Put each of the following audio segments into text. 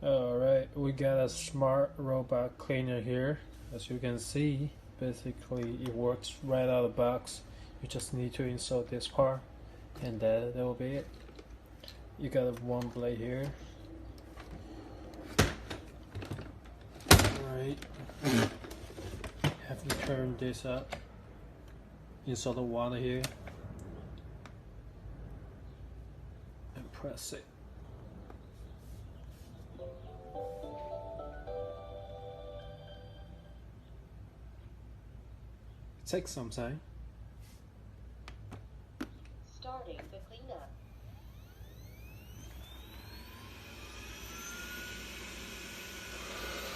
Alright, we got a smart robot cleaner here. As you can see, basically it works right out of the box. You just need to insert this part and that will be it. You got one blade here. Alright, have you turn this up, insert the water here and press it. Take some time. Starting the cleanup.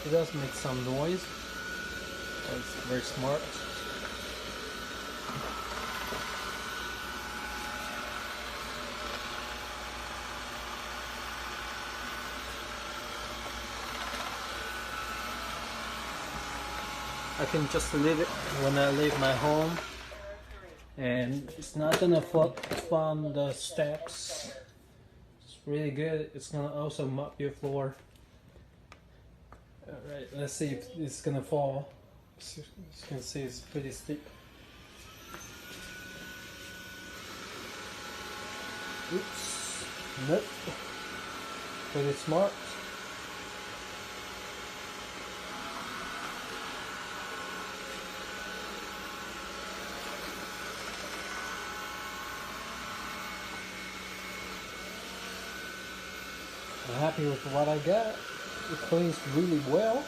It does make some noise, but it's very smart. I can just leave it when I leave my home, and it's not gonna flop on the steps. It's really good. It's gonna also mop your floor. Alright, let's see if it's gonna fall. As you can see, it's pretty steep. Oops. Nope. Pretty smart. I'm happy with what I got. It cleans really well.